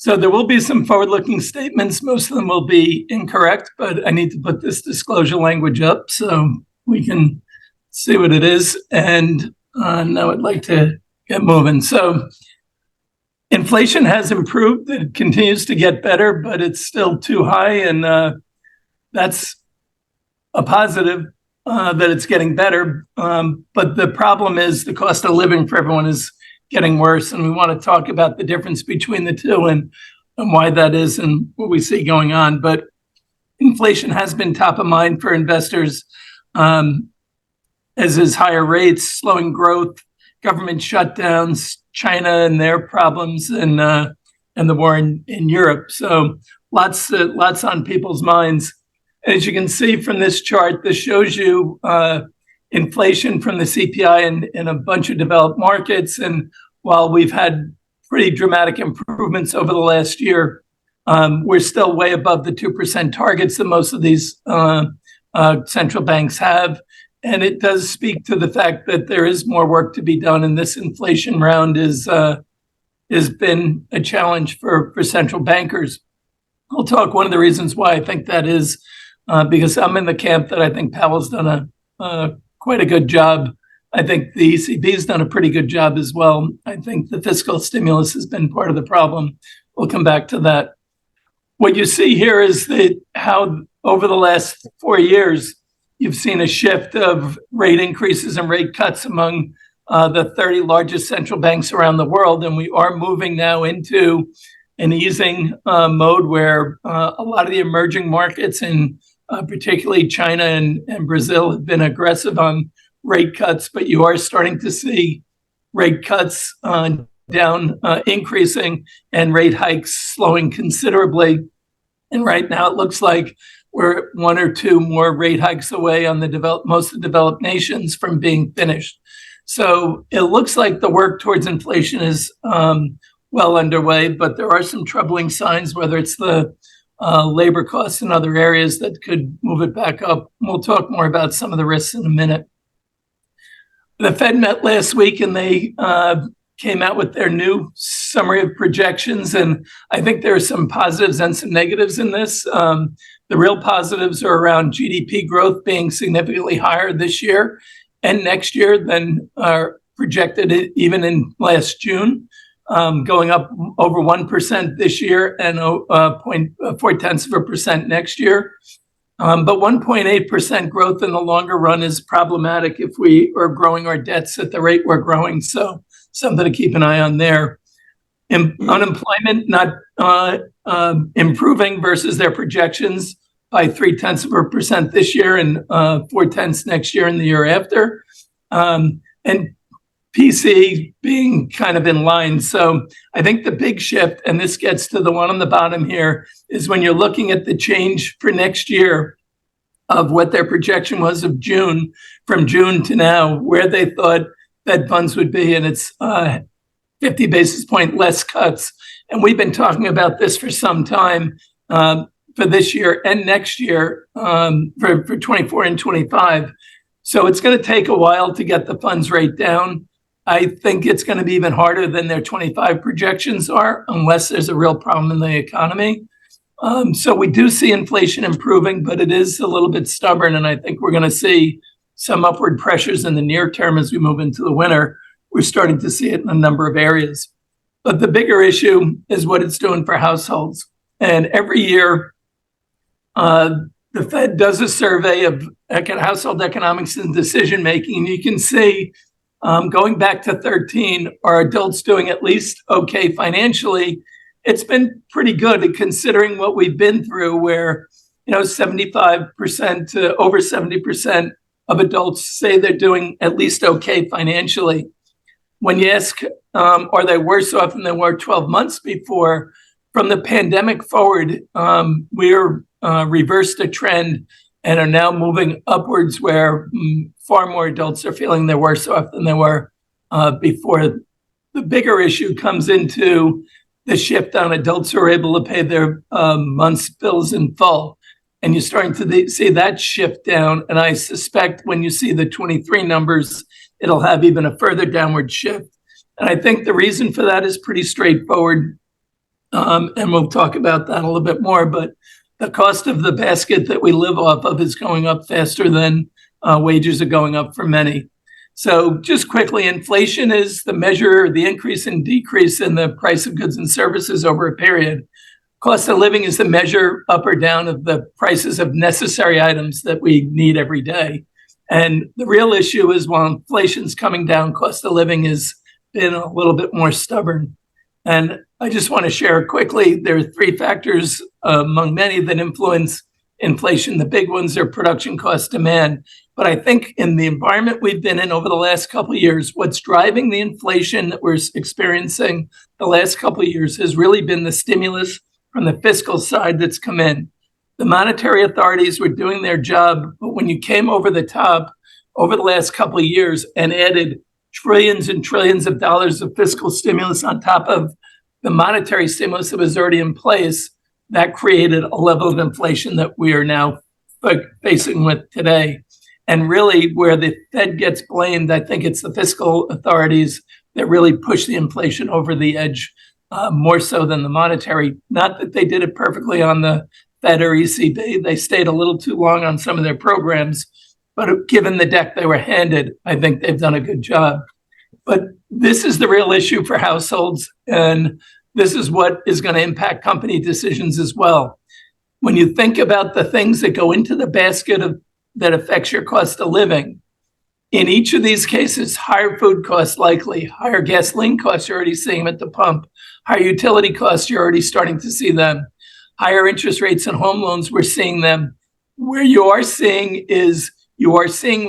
So there will be some forward-looking statements. Most of them will be incorrect, but I need to put this disclosure language up so we can see what it is. And now I'd like to get moving. So inflation has improved. It continues to get better, but it's still too high. And that's a positive that it's getting better. But the problem is the cost of living for everyone is getting worse. And we want to talk about the difference between the two and why that is and what we see going on. But inflation has been top of mind for investors, as is higher rates, slowing growth, government shutdowns, China and their problems, and the war in Europe. So lots on people's minds. As you can see from this chart, this shows you inflation from the CPI in a bunch of developed markets. And while we've had pretty dramatic improvements over the last year, we're still way above the 2% targets that most of these central banks have. And it does speak to the fact that there is more work to be done. And this inflation round has been a challenge for central bankers. I'll talk one of the reasons why I think that is, because I'm in the camp that I think Powell's done quite a good job. I think the ECB's done a pretty good job as well. I think the fiscal stimulus has been part of the problem. We'll come back to that. What you see here is that how over the last 4 years, you've seen a shift of rate increases and rate cuts among the 30 largest central banks around the world. And we are moving now into an easing mode where a lot of the emerging markets, and particularly China and Brazil, have been aggressive on rate cuts, but you are starting to see rate cuts increasing and rate hikes slowing considerably. And right now it looks like we're 1 or 2 more rate hikes away on most of the developed nations from being finished. So it looks like the work towards inflation is well underway, but there are some troubling signs, whether it's the labor costs in other areas that could move it back up. We'll talk more about some of the risks in a minute. The Fed met last week and they came out with their new summary of projections. And I think there are some positives and some negatives in this. The real positives are around GDP growth being significantly higher this year and next year than are projected even in last June, going up over 1% this year and 0.4% next year. But 1.8% growth in the longer run is problematic if we are growing our debts at the rate we're growing. So something to keep an eye on there. Unemployment not improving versus their projections by 0.3% this year and 0.4 next year and the year after. And PC being kind of in line. So I think the big shift, and this gets to the one on the bottom here, is when you're looking at the change for next year of what their projection was of June, from June to now, where they thought Fed funds would be, and it's 50 basis point less cuts. And we've been talking about this for some time for this year and next year for 24 and 25. So it's going to take a while to get the funds rate down. I think it's going to be even harder than their 25 projections are, unless there's a real problem in the economy. So we do see inflation improving, but it is a little bit stubborn. And I think we're going to see some upward pressures in the near term as we move into the winter. We're starting to see it in a number of areas. But the bigger issue is what it's doing for households. And every year, the Fed does a survey of household economics and decision making. And you can see going back to 13, are adults doing at least okay financially? It's been pretty good considering what we've been through, where 75% to over 70% of adults say they're doing at least okay financially. When you ask, are they worse off than they were 12 months before, from the pandemic forward, we're reversed a trend and are now moving upwards where far more adults are feeling they're worse off than they were before. The bigger issue comes into the shift on adults who are able to pay their month's bills in full. And you're starting to see that shift down. And I suspect when you see the 23 numbers, it'll have even a further downward shift. And I think the reason for that is pretty straightforward. And we'll talk about that a little bit more, but the cost of the basket that we live off of is going up faster than wages are going up for many. So just quickly, inflation is the measure, the increase and decrease in the price of goods and services over a period. Cost of living is the measure up or down of the prices of necessary items that we need every day. And the real issue is while inflation's coming down, cost of living has been a little bit more stubborn. And I just want to share quickly, there are three factors among many that influence inflation. The big ones are production cost, demand. But I think in the environment we've been in over the last couple of years, what's driving the inflation that we're experiencing the last couple of years has really been the stimulus from the fiscal side that's come in. The monetary authorities were doing their job, but when you came over the top over the last couple of years and added trillions and trillions of dollars of fiscal stimulus on top of the monetary stimulus that was already in place, that created a level of inflation that we are now facing with today. And really, where the Fed gets blamed, I think it's the fiscal authorities that really push the inflation over the edge, more so than the monetary. Not that they did it perfectly on the Fed or ECB. They stayed a little too long on some of their programs, but given the deck they were handed, I think they've done a good job. But this is the real issue for households, and this is what is going to impact company decisions as well. When you think about the things that go into the basket that affects your cost of living, in each of these cases, higher food costs likely, higher gasoline costs, you're already seeing them at the pump, higher utility costs, you're already starting to see them, higher interest rates and home loans, we're seeing them. Where you are seeing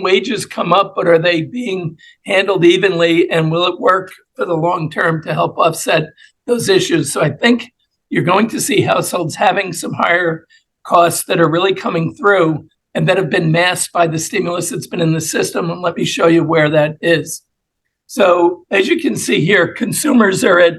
wages come up, but are they being handled evenly, and will it work for the long term to help offset those issues? So I think you're going to see households having some higher costs that are really coming through and that have been masked by the stimulus that's been in the system. And let me show you where that is. So as you can see here, consumers are at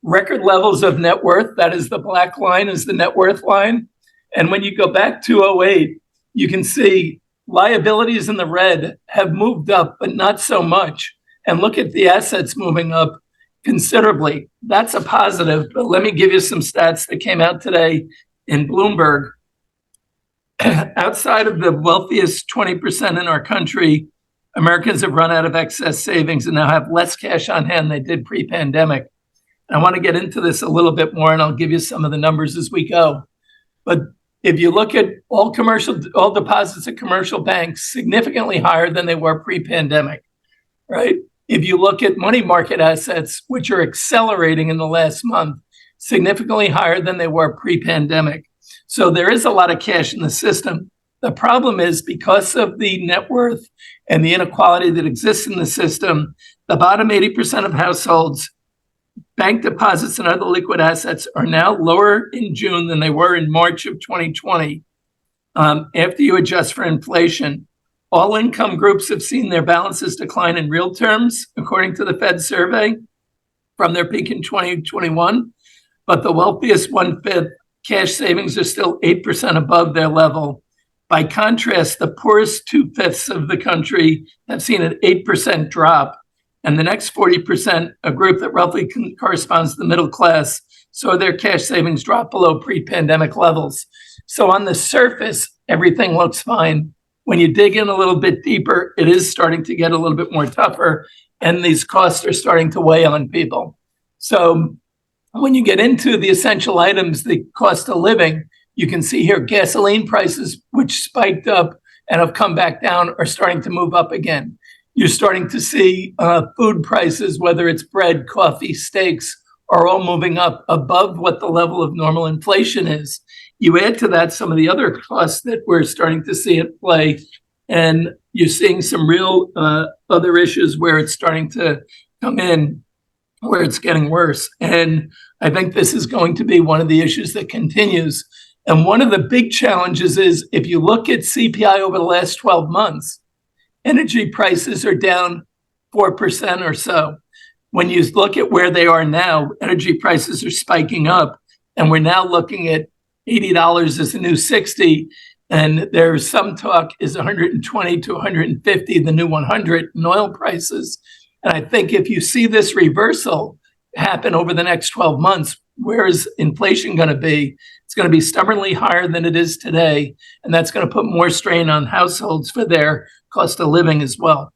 record levels of net worth. That is the black line, is the net worth line. And when you go back to 2008, you can see liabilities in the red have moved up, but not so much. And look at the assets moving up considerably. That's a positive. But let me give you some stats that came out today in Bloomberg. Outside of the wealthiest 20% in our country, Americans have run out of excess savings and now have less cash on hand than they did pre-pandemic. And I want to get into this a little bit more, and I'll give you some of the numbers as we go. But if you look at all deposits at commercial banks, significantly higher than they were pre-pandemic, right? If you look at money market assets, which are accelerating in the last month, significantly higher than they were pre-pandemic. So there is a lot of cash in the system. The problem is because of the net worth and the inequality that exists in the system, the bottom 80% of households, bank deposits and other liquid assets are now lower in June than they were in March of 2020. After you adjust for inflation, all income groups have seen their balances decline in real terms, according to the Fed survey, from their peak in 2021. But the wealthiest 1/5 cash savings are still 8% above their level. By contrast, the poorest 2/5 of the country have seen an 8% drop. And the next 40%, a group that roughly corresponds to the middle class, saw their cash savings drop below pre-pandemic levels. So on the surface, everything looks fine. When you dig in a little bit deeper, it is starting to get a little bit more tougher, and these costs are starting to weigh on people. So when you get into the essential items, the cost of living, you can see here gasoline prices, which spiked up and have come back down, are starting to move up again. You're starting to see food prices, whether it's bread, coffee, steaks, are all moving up above what the level of normal inflation is. You add to that some of the other costs that we're starting to see at play, and you're seeing some real other issues where it's starting to come in, where it's getting worse. And I think this is going to be one of the issues that continues. And one of the big challenges is if you look at CPI over the last 12 months, energy prices are down 4% or so. When you look at where they are now, energy prices are spiking up, and we're now looking at $80 as the new 60, and there's some talk is 120 to 150, the new 100 in oil prices. And I think if you see this reversal happen over the next 12 months, where is inflation going to be? It's going to be stubbornly higher than it is today, and that's going to put more strain on households for their cost of living as well.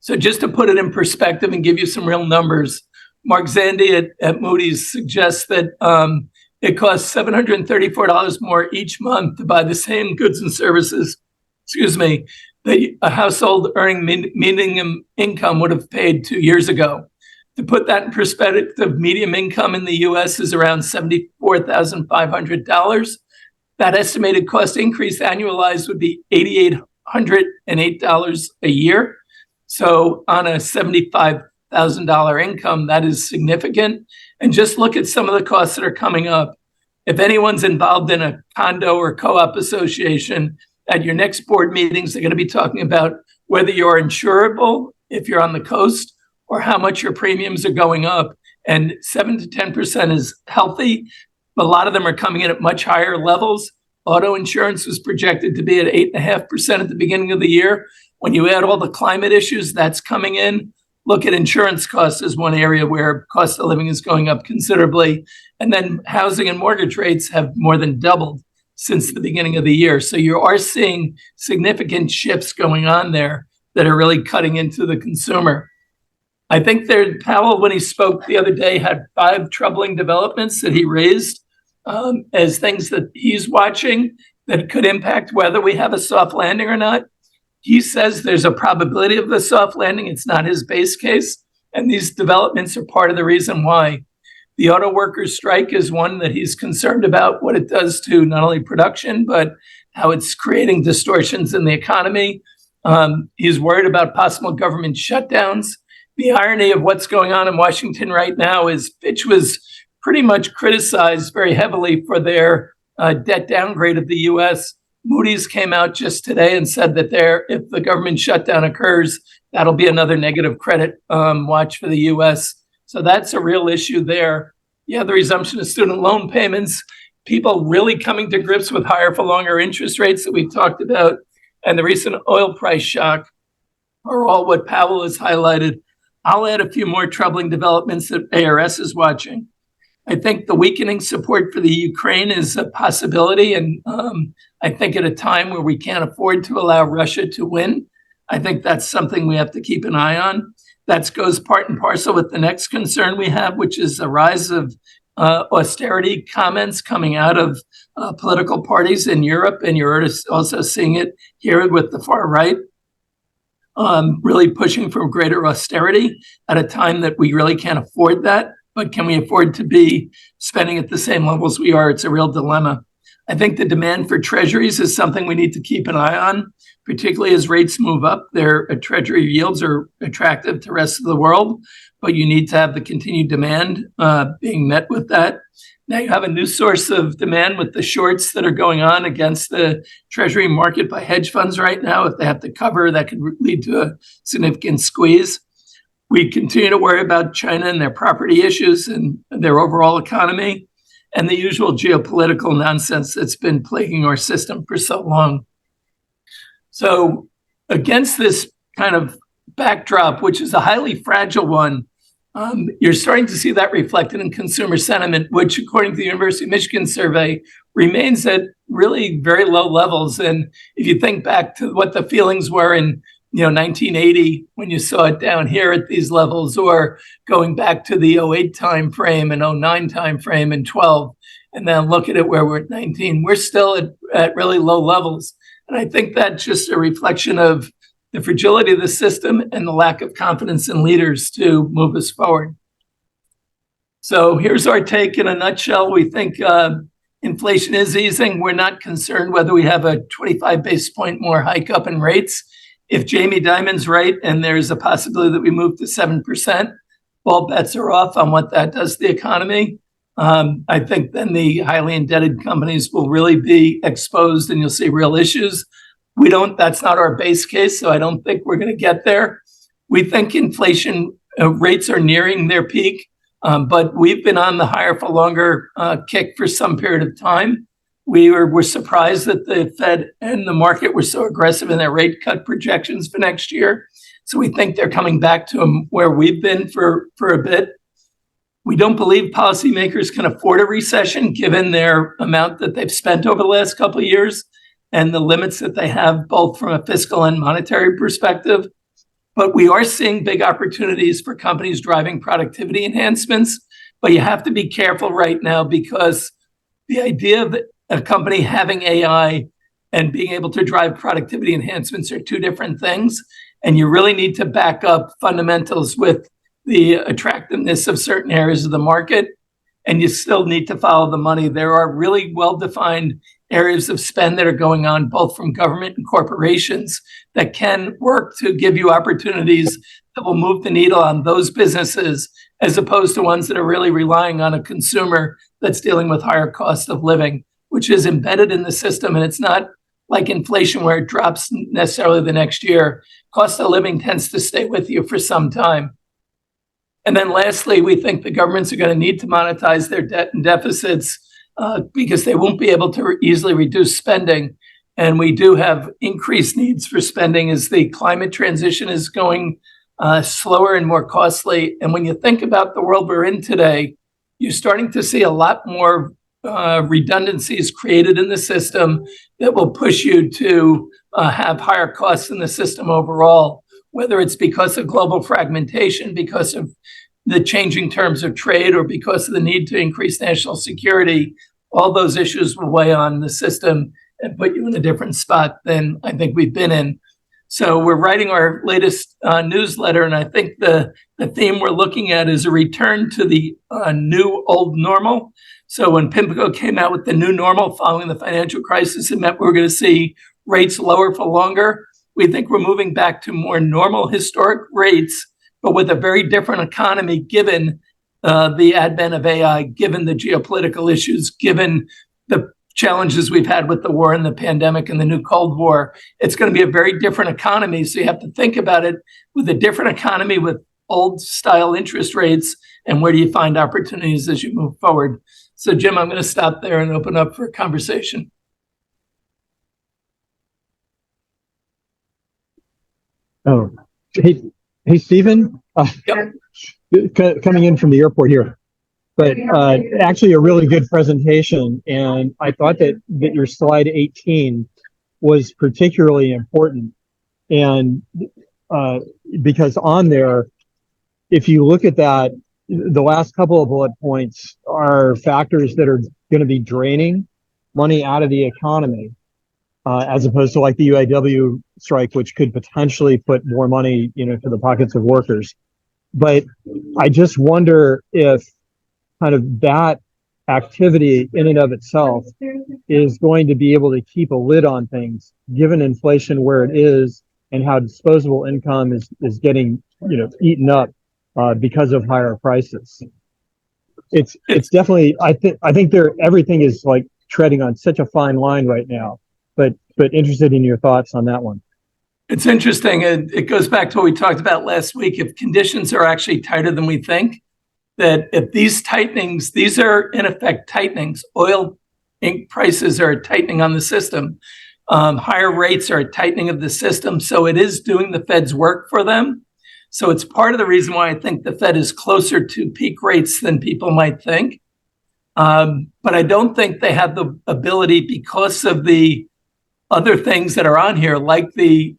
So just to put it in perspective and give you some real numbers, Mark Zandi at Moody's suggests that it costs $734 more each month to buy the same goods and services, that a household earning median income would have paid 2 years ago. To put that in perspective, median income in the US is around $74,500. That estimated cost increase annualized would be $8,808 a year. So on a $75,000 income, that is significant. And just look at some of the costs that are coming up. If anyone's involved in a condo or co-op association, at your next board meetings, they're going to be talking about whether you're insurable if you're on the coast or how much your premiums are going up. And 7 to 10% is healthy. A lot of them are coming in at much higher levels. Auto insurance was projected to be at 8.5% at the beginning of the year. When you add all the climate issues, that's coming in. Look at insurance costs as one area where cost of living is going up considerably. And then housing and mortgage rates have more than doubled since the beginning of the year. So you are seeing significant shifts going on there that are really cutting into the consumer. I think Powell, when he spoke the other day, had 5 troubling developments that he raised as things that he's watching that could impact whether we have a soft landing or not. He says there's a probability of the soft landing. It's not his base case. And these developments are part of the reason why. The auto workers' strike is one that he's concerned about, what it does to not only production, but how it's creating distortions in the economy. He's worried about possible government shutdowns. The irony of what's going on in Washington right now is Fitch was pretty much criticized very heavily for their debt downgrade of the U.S. Moody's came out just today and said that if the government shutdown occurs, that'll be another negative credit watch for the U.S. So that's a real issue there. Yeah, the resumption of student loan payments, people really coming to grips with higher for longer interest rates that we've talked about, and the recent oil price shock are all what Powell has highlighted. I'll add a few more troubling developments that ARS is watching. I think the weakening support for the Ukraine is a possibility, and I think at a time where we can't afford to allow Russia to win, I think that's something we have to keep an eye on. That goes part and parcel with the next concern we have, which is a rise of austerity comments coming out of political parties in Europe, and you're also seeing it here with the far right, really pushing for greater austerity at a time that we really can't afford that. But can we afford to be spending at the same levels we are? It's a real dilemma. I think the demand for treasuries is something we need to keep an eye on, particularly as rates move up. Their treasury yields are attractive to the rest of the world, but you need to have the continued demand being met with that. Now you have a new source of demand with the shorts that are going on against the treasury market by hedge funds right now. If they have to cover, that could lead to a significant squeeze. We continue to worry about China and their property issues and their overall economy and the usual geopolitical nonsense that's been plaguing our system for so long. So against this kind of backdrop, which is a highly fragile one, you're starting to see that reflected in consumer sentiment, which according to the University of Michigan survey remains at really very low levels. And if you think back to what the feelings were in 1980, when you saw it down here at these levels, or going back to the 08 timeframe and 09 timeframe and 12, and then look at it where we're at 19, we're still at really low levels. And I think that's just a reflection of the fragility of the system and the lack of confidence in leaders to move us forward. So here's our take in a nutshell. We think inflation is easing. We're not concerned whether we have a 25 basis point more hike up in rates. If Jamie Dimon's right and there's a possibility that we move to 7%, all bets are off on what that does to the economy. I think then the highly indebted companies will really be exposed and you'll see real issues. That's not our base case, so I don't think we're going to get there. We think inflation rates are nearing their peak, but we've been on the higher for longer kick for some period of time. We were surprised that the Fed and the market were so aggressive in their rate cut projections for next year. So we think they're coming back to where we've been for a bit. We don't believe policymakers can afford a recession given their amount that they've spent over the last couple of years and the limits that they have both from a fiscal and monetary perspective. But we are seeing big opportunities for companies driving productivity enhancements. But you have to be careful right now because the idea of a company having AI and being able to drive productivity enhancements are two different things. And you really need to back up fundamentals with the attractiveness of certain areas of the market. And you still need to follow the money. There are really well-defined areas of spend that are going on, both from government and corporations, that can work to give you opportunities that will move the needle on those businesses, as opposed to ones that are really relying on a consumer that's dealing with higher cost of living, which is embedded in the system. And it's not like inflation where it drops necessarily the next year. Cost of living tends to stay with you for some time. And then lastly, we think the governments are going to need to monetize their debt and deficits because they won't be able to easily reduce spending. And we do have increased needs for spending as the climate transition is going slower and more costly. And when you think about the world we're in today, you're starting to see a lot more redundancies created in the system that will push you to have higher costs in the system overall, whether it's because of global fragmentation, because of the changing terms of trade, or because of the need to increase national security. All those issues will weigh on the system and put you in a different spot than I think we've been in. So we're writing our latest newsletter, and I think the theme we're looking at is a return to the new old normal. So when PIMCO came out with the new normal following the financial crisis, it meant we were going to see rates lower for longer. We think we're moving back to more normal historic rates, but with a very different economy given the advent of AI, given the geopolitical issues, given the challenges we've had with the war and the pandemic and the new Cold War. It's going to be a very different economy. So you have to think about it with a different economy with old style interest rates, and where do you find opportunities as you move forward? So Jim, I'm going to stop there and open up for a conversation. Oh, hey, Stephen. Yep. Coming in from the airport here, but actually a really good presentation, and I thought that your slide 18 was particularly important, and because on there, if you look at that, the last couple of bullet points are factors that are going to be draining money out of the economy, as opposed to like the UAW strike, which could potentially put more money, to the pockets of workers. But I just wonder if kind of that activity in and of itself is going to be able to keep a lid on things, given inflation where it is and how disposable income is getting, eaten up because of higher prices. It's definitely, I think everything is like treading on such a fine line right now, but interested in your thoughts on that one. It's interesting. It goes back to what we talked about last week. If conditions are actually tighter than we think, that if these tightenings, these are in effect tightenings, oil prices are tightening on the system. Higher rates are a tightening of the system. So it is doing the Fed's work for them. So it's part of the reason why I think the Fed is closer to peak rates than people might think. But I don't think they have the ability, because of the other things that are on here, like the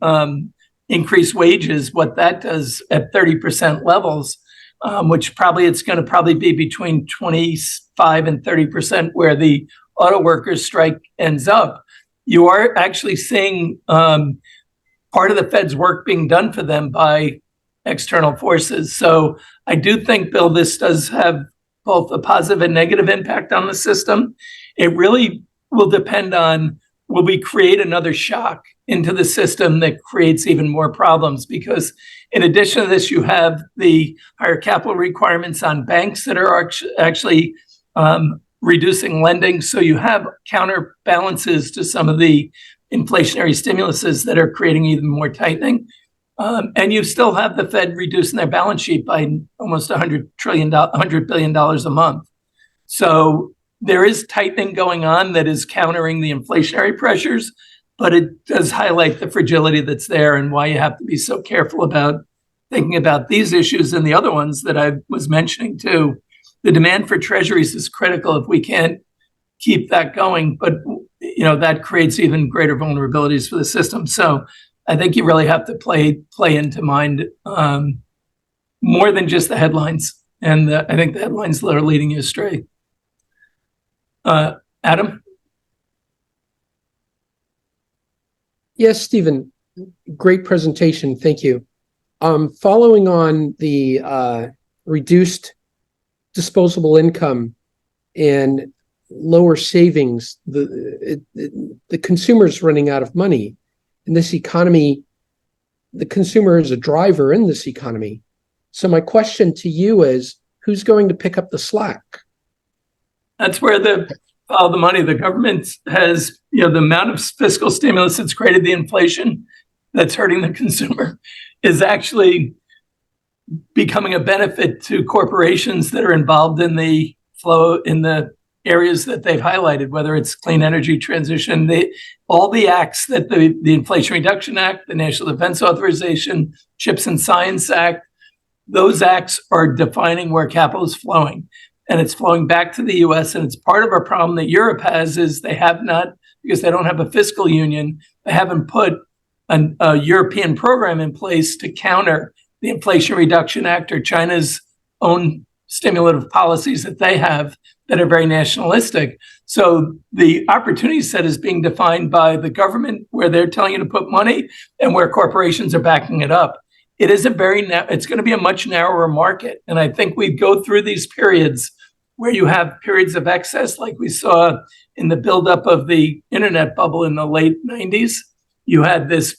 increased wages, what that does at 30% levels, which it's going to be between 25 and 30% where the auto workers strike ends up. You are actually seeing part of the Fed's work being done for them by external forces. So I do think, Bill, this does have both a positive and negative impact on the system. It really will depend on, will we create another shock into the system that creates even more problems? Because in addition to this, you have the higher capital requirements on banks that are actually reducing lending. So you have counterbalances to some of the inflationary stimuluses that are creating even more tightening. And you still have the Fed reducing their balance sheet by almost $100 billion a month. So there is tightening going on that is countering the inflationary pressures, but it does highlight the fragility that's there and why you have to be so careful about thinking about these issues and the other ones that I was mentioning too. the demand for treasuries is critical if we can't keep that going. But, that creates even greater vulnerabilities for the system. So I think you really have to play into mind more than just the headlines. And I think the headlines that are leading you astray. Adam? Yes, Stephen, great presentation. Thank you. Following on the reduced disposable income and lower savings, the consumer's running out of money. In this economy, the consumer is a driver in this economy. So my question to you is, who's going to pick up the slack? That's where the money, the government has, the amount of fiscal stimulus that's created the inflation that's hurting the consumer is actually becoming a benefit to corporations that are involved in the flow in the areas that they've highlighted, whether it's clean energy transition, all the acts that the Inflation Reduction Act, the National Defense Authorization, Chips and Science Act, those acts are defining where capital is flowing. And it's flowing back to the US. And it's part of our problem that Europe has is they have not, because they don't have a fiscal union, they haven't put a European program in place to counter the Inflation Reduction Act or China's own stimulative policies that they have that are very nationalistic. So the opportunity set is being defined by the government where they're telling you to put money and where corporations are backing it up. It is it's going to be a much narrower market. And I think we go through these periods where you have periods of excess, like we saw in the buildup of the internet bubble in the late 90s. You had this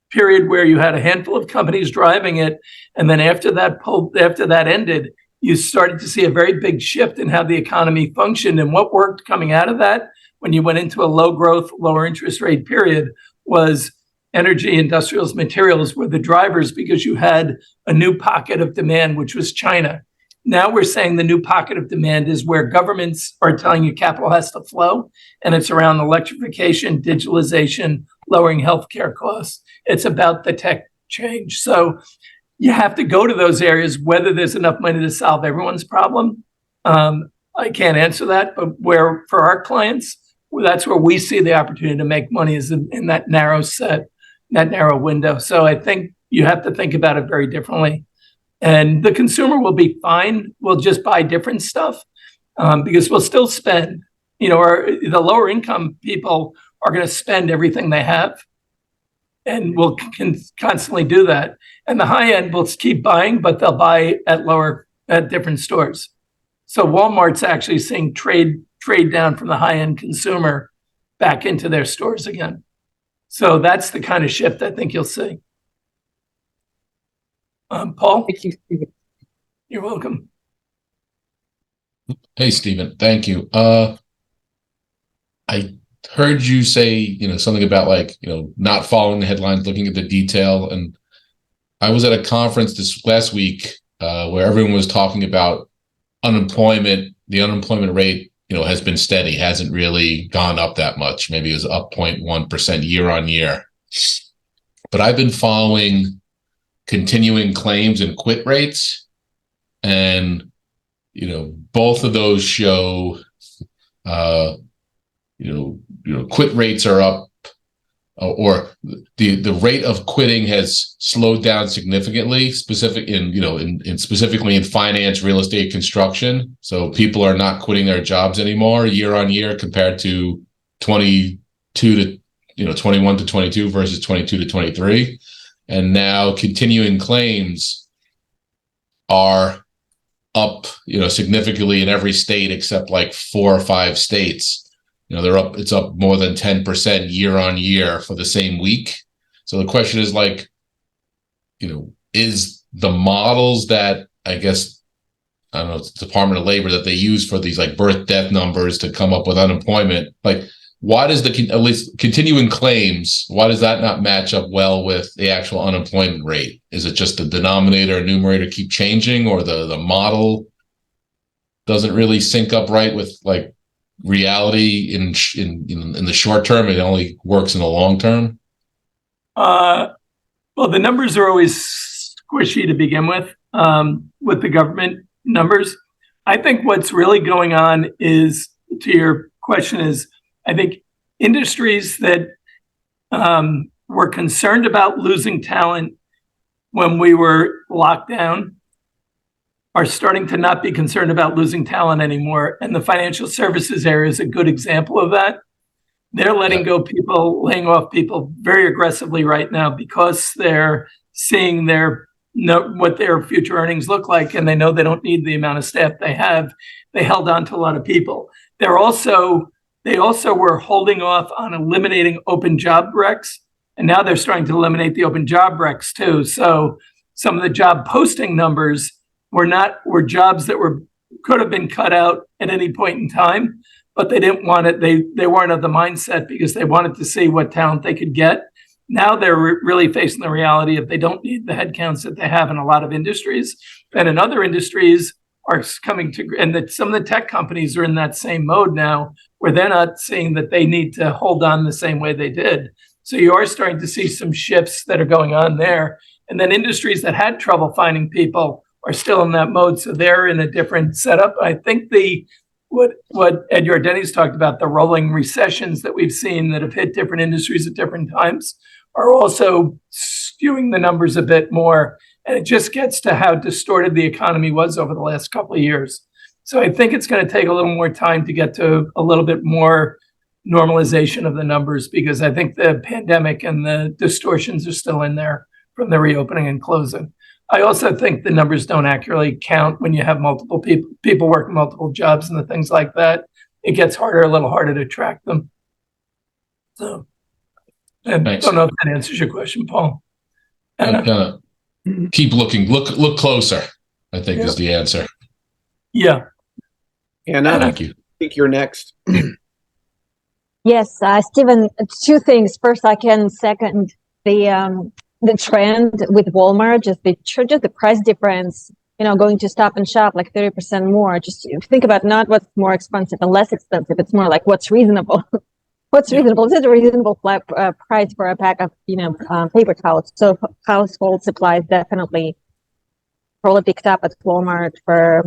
period where you had a handful of companies driving it. And then after that ended, you started to see a very big shift in how the economy functioned. And what worked coming out of that when you went into a low growth, lower interest rate period was energy, industrials, materials were the drivers because you had a new pocket of demand, which was China. Now we're saying the new pocket of demand is where governments are telling you capital has to flow, and it's around electrification, digitalization, lowering healthcare costs. It's about the tech change. So you have to go to those areas, whether there's enough money to solve everyone's problem. I can't answer that, but where for our clients, that's where we see the opportunity to make money is in that narrow set, that narrow window. So I think you have to think about it very differently. And the consumer will be fine. We'll just buy different stuff because we'll still spend, the lower income people are going to spend everything they have. And we'll constantly do that. And the high end will keep buying, but they'll buy at different stores. So Walmart's actually seeing trade down from the high end consumer back into their stores again. So that's the kind of shift I think you'll see. Paul? Thank you, Stephen. You're welcome. Hey, Stephen. Thank you. I heard you say, something about not following the headlines, looking at the detail. And I was at a conference this last week where everyone was talking about unemployment. The unemployment rate, has been steady, hasn't really gone up that much. Maybe it was up 0.1% year on year. But I've been following continuing claims and quit rates. And, both of those show, quit rates are up, or the rate of quitting has slowed down significantly, specifically in finance, real estate, construction. So people are not quitting their jobs anymore year on year compared to 22 to 21 to 22 versus 22 to 23. And now continuing claims are up, significantly in every state except like 4 or 5 states. They're up. It's up more than 10% year on year for the same week. So the question is is the models that I don't know, it's the Department of Labor that they use for these birth death numbers to come up with unemployment, why does at least continuing claims, why does that not match up well with the actual unemployment rate? Is it just the denominator and numerator keep changing, or the model doesn't really sync up right with reality in the short term? It only works in the long term? Well, the numbers are always squishy to begin with the government numbers. I think what's really going on is, to your question, is I think industries that were concerned about losing talent when we were locked down are starting to not be concerned about losing talent anymore. And the financial services area is a good example of that. They're letting go people, laying off people very aggressively right now because they're seeing what their future earnings look like, and they know they don't need the amount of staff they have. They held on to a lot of people. They also were holding off on eliminating open job recs, and now they're starting to eliminate the open job recs too. So some of the job posting numbers were jobs that could have been cut out at any point in time, but they didn't want it. They weren't of the mindset because they wanted to see what talent they could get. Now they're really facing the reality of they don't need the headcounts that they have in a lot of industries, and in other industries are coming to, and that some of the tech companies are in that same mode now, where they're not seeing that they need to hold on the same way they did. So you are starting to see some shifts that are going on there, and then industries that had trouble finding people are still in that mode, so they're in a different setup. I think what Ed Yordenis talked about, the rolling recessions that we've seen that have hit different industries at different times, are also skewing the numbers a bit more. And it just gets to how distorted the economy was over the last couple of years. So I think it's going to take a little more time to get to a little bit more normalization of the numbers, because I think the pandemic and the distortions are still in there from the reopening and closing. I also think the numbers don't accurately count when you have multiple people working multiple jobs and the things like that. It gets a little harder to track them. So, and I don't know if that answers your question, Paul. Keep looking, look closer, I think is the answer. Yeah. Anna, Thank you. I think you're next. Yes, Stephen, two things. First, I can second the trend with Walmart, just the price difference, going to Stop and Shop like 30% more. Just think about not what's more expensive and less expensive. It's more like what's reasonable. What's reasonable? This is a reasonable price for a pack of, paper towels. So household supplies definitely probably picked up at Walmart for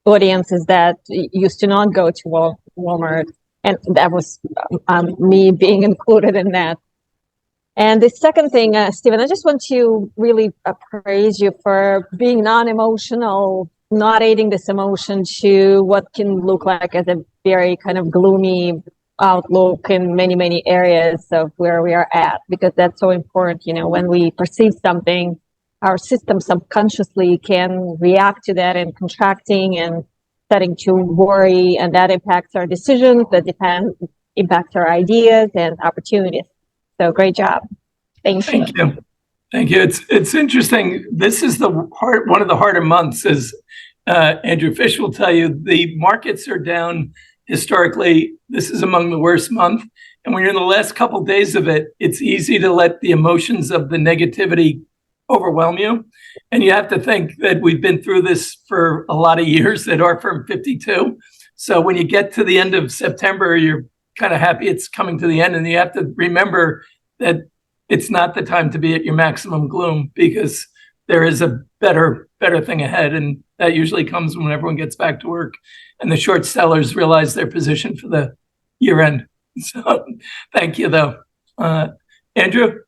audiences that used to not go to Walmart. And that was me being included in that. And the second thing, Stephen, I just want to really praise you for being non-emotional, not aiding this emotion to what can look like as a very kind of gloomy outlook in many, many areas of where we are at, because that's so important. When we perceive something, our system subconsciously can react to that and contracting and starting to worry, and that impacts our decisions, that impacts our ideas and opportunities. So great job. Thank you. Thank you. It's interesting. This is one of the harder months, as Andrew Fish will tell you. The markets are down historically. This is among the worst month. And when you're in the last couple of days of it, it's easy to let the emotions of the negativity overwhelm you. And you have to think that we've been through this for a lot of years at our firm, 52. So when you get to the end of September, you're kind of happy it's coming to the end. And you have to remember that it's not the time to be at your maximum gloom, because there is a better thing ahead. And that usually comes when everyone gets back to work and the short sellers realize their position for the year end. So thank you, though. Andrew?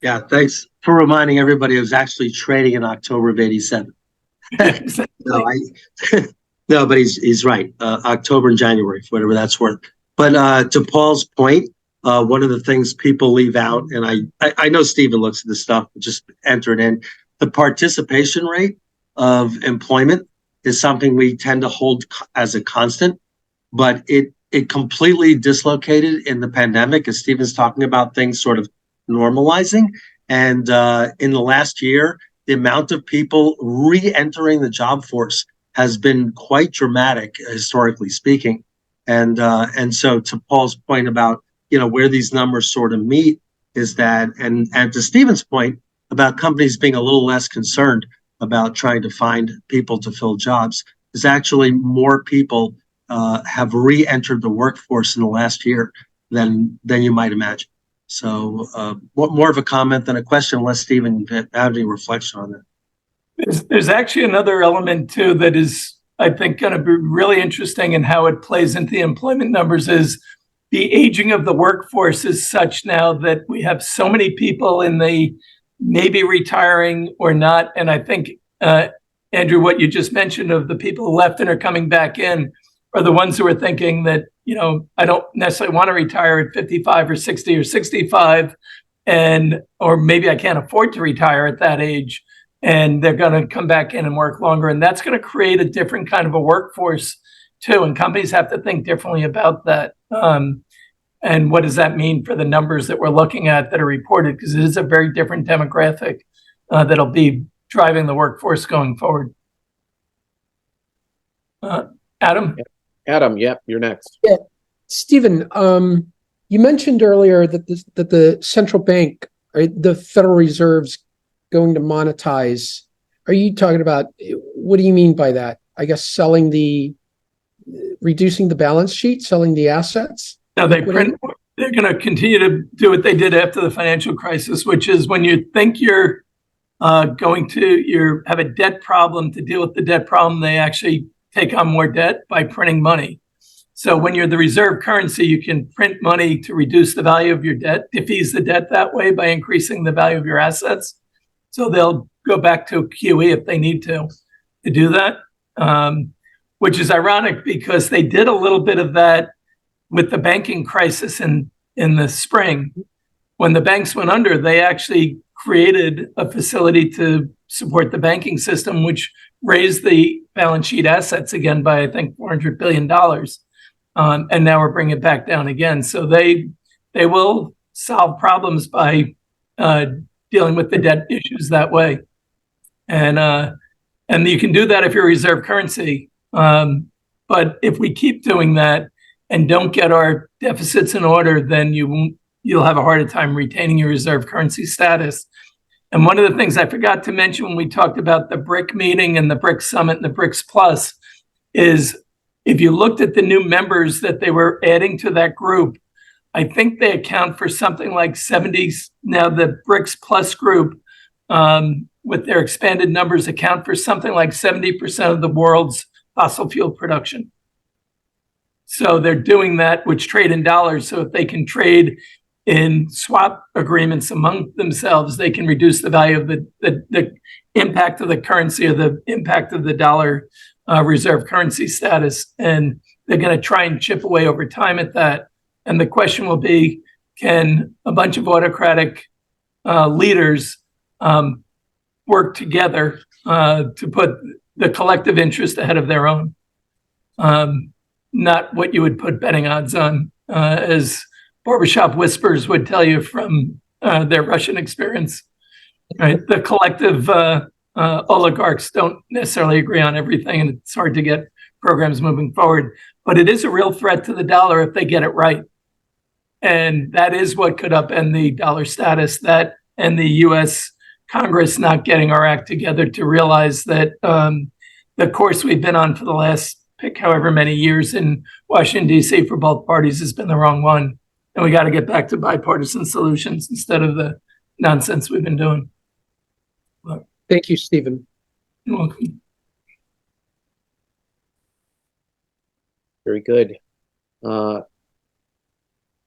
Yeah, thanks for reminding everybody I was actually trading in October of '87. No, but he's right. October and January, for whatever that's worth. But to Paul's point, one of the things people leave out, and I know Stephen looks at this stuff, but just enter it in. The participation rate of employment is something we tend to hold as a constant, but it completely dislocated in the pandemic, as Stephen's talking about things sort of normalizing. And in the last year, the amount of people re-entering the job force has been quite dramatic, historically speaking. And so to Paul's point about, where these numbers sort of meet is that, and to Stephen's point about companies being a little less concerned about trying to find people to fill jobs, is actually more people have re-entered the workforce in the last year than you might imagine. So more of a comment than a question, unless Stephen have any reflection on that. There's actually another element too that is, I think, going to be really interesting in how it plays into the employment numbers is the aging of the workforce is such now that we have so many people in the maybe retiring or not. And I think, Andrew, what you just mentioned of the people who left and are coming back in are the ones who are thinking that, I don't necessarily want to retire at 55 or 60 or 65, or maybe I can't afford to retire at that age. And they're going to come back in and work longer. And that's going to create a different kind of a workforce too. And companies have to think differently about that. And what does that mean for the numbers that we're looking at that are reported? Because it is a very different demographic that'll be driving the workforce going forward. Adam? Adam, yep, you're next. Yeah, Stephen, you mentioned earlier that the central bank, right, the Federal Reserve's going to monetize. Are you talking about, what do you mean by that? I guess reducing the balance sheet, selling the assets? No, they're going to continue to do what they did after the financial crisis, which is when you think you're going to have a debt problem, to deal with the debt problem, they actually take on more debt by printing money. So when you're the reserve currency, you can print money to reduce the value of your debt, defease the debt that way by increasing the value of your assets. So they'll go back to QE if they need to do that, which is ironic because they did a little bit of that with the banking crisis in the spring. When the banks went under, they actually created a facility to support the banking system, which raised the balance sheet assets again by, I think, $400 billion. And now we're bringing it back down again. So they will solve problems by dealing with the debt issues that way. And you can do that if you're a reserve currency. But if we keep doing that and don't get our deficits in order, then you'll have a harder time retaining your reserve currency status. And one of the things I forgot to mention when we talked about the BRIC meeting and the BRIC summit and the BRICS Plus is if you looked at the new members that they were adding to that group, I think they account for something like 70. Now the BRICS Plus group, with their expanded numbers, account for something like 70% of the world's fossil fuel production. So they're doing that, which trade in dollars. So if they can trade in swap agreements among themselves, they can reduce the value of the impact of the currency or the impact of the dollar reserve currency status. And they're going to try and chip away over time at that. And the question will be, can a bunch of autocratic leaders work together to put the collective interest ahead of their own? Not what you would put betting odds on, as barbershop whispers would tell you from their Russian experience. Right? The collective oligarchs don't necessarily agree on everything, and it's hard to get programs moving forward. But it is a real threat to the dollar if they get it right. And that is what could upend the dollar status, that and the U.S. Congress not getting our act together to realize that the course we've been on for the last pick however many years in Washington, D.C. for both parties has been the wrong one. And we got to get back to bipartisan solutions instead of the nonsense we've been doing. But, Thank you, Stephen. you're welcome. Very good.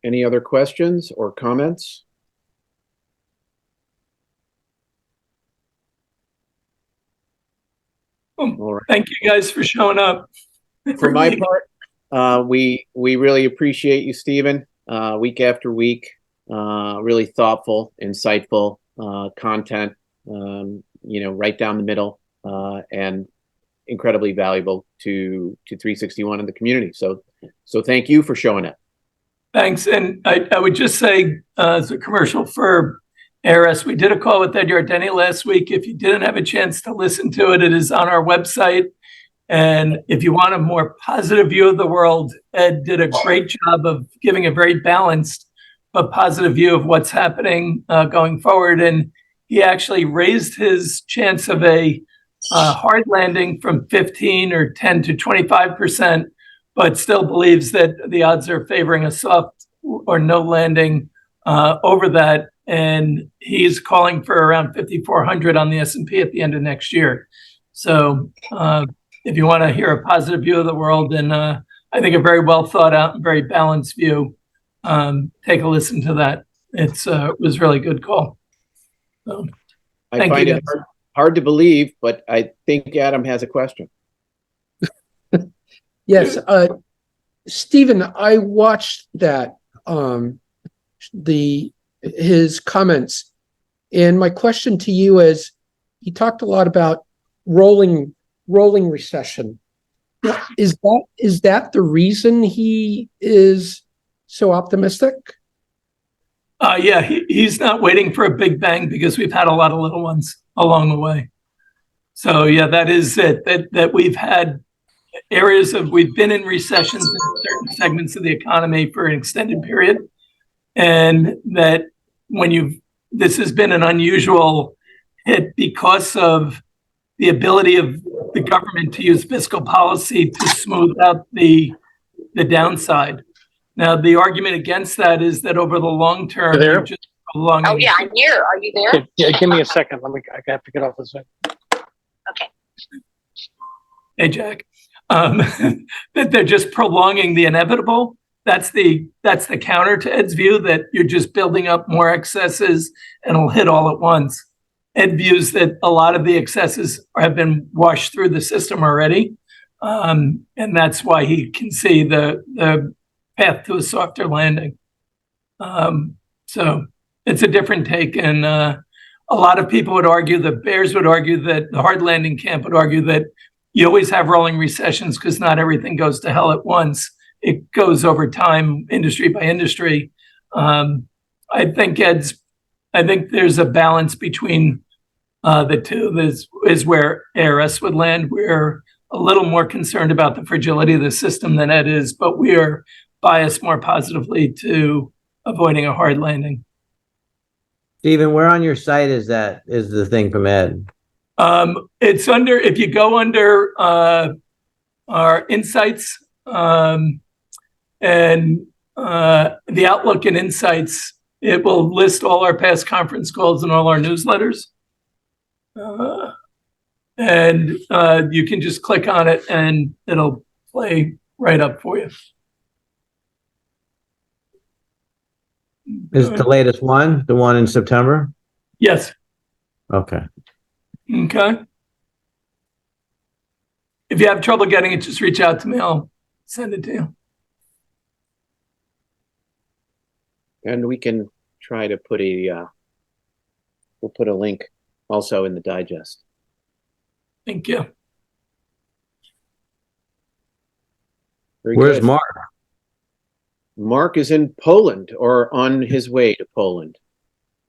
Any other questions or comments? All right. Thank you guys for showing up. For my part, we really appreciate you, Stephen. Week after week, really thoughtful, insightful content. Right down the middle, and incredibly valuable to 361 and the community. So thank you for showing up. Thanks. And I would just say, as a commercial for ARS, we did a call with Ed Yardeni last week. If you didn't have a chance to listen to it, it is on our website. And if you want a more positive view of the world, Ed did a great job of giving a very balanced but positive view of what's happening going forward. And he actually raised his chance of a hard landing from 15 or 10 to 25%, but still believes that the odds are favoring a soft or no landing over that. and he's calling for around 5,400 on the S&P at the end of next year. So if you want to hear a positive view of the world, and I think a very well thought out and very balanced view, take a listen to that. It was really good call. So, I thank find you, it guys. hard to believe, but I think Adam has a question. Yes, Stephen, I watched that his comments, and my question to you is, he talked a lot about rolling recession. Is that the reason he is so optimistic? Yeah, he's not waiting for a big bang because we've had a lot of little ones along the way. So yeah, that is it. That we've been in recessions in certain segments of the economy for an extended period, and that this has been an unusual hit because of the ability of the government to use fiscal policy to smooth out the downside. Now, the argument against that is that over the long term, You there? you're just prolonging. Oh yeah, I'm here. Are you there? Yeah, give me a second. I have to get off this thing. Okay. Hey, Jack. That they're just prolonging the inevitable. That's the counter to Ed's view, that you're just building up more excesses and it'll hit all at once. Ed views that a lot of the excesses have been washed through the system already. And that's why he can see the path to a softer landing. So it's a different take. And a lot of people would argue, the bears would argue, that the hard landing camp would argue that you always have rolling recessions because not everything goes to hell at once. It goes over time, industry by industry. I think there's a balance between the two. This is where ARS would land. We're a little more concerned about the fragility of the system than Ed is, but we are biased more positively to avoiding a hard landing. Stephen, where on your site is the thing from Ed? It's if you go under our insights, and the Outlook and Insights, it will list all our past conference calls and all our newsletters. And you can just click on it and it'll play right up for you. Is it the latest one, the one in September? Yes. Okay. Okay. If you have trouble getting it, just reach out to me. I'll send it to you. And we can try to put we'll put a link also in the digest. Thank you. Very Where's good. Mark? Mark is in Poland, or on his way to Poland.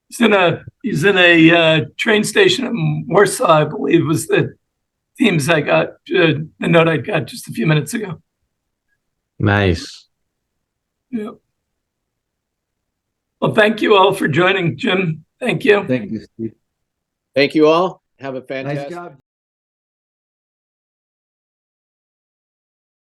He's in a train station in Warsaw, I believe, was the themes I got, the note I got just a few minutes ago. Nice. Yeah. Well, thank you all for joining, Jim. Thank you. Thank you, Steve. Thank you all. Have a fantastic. Nice job.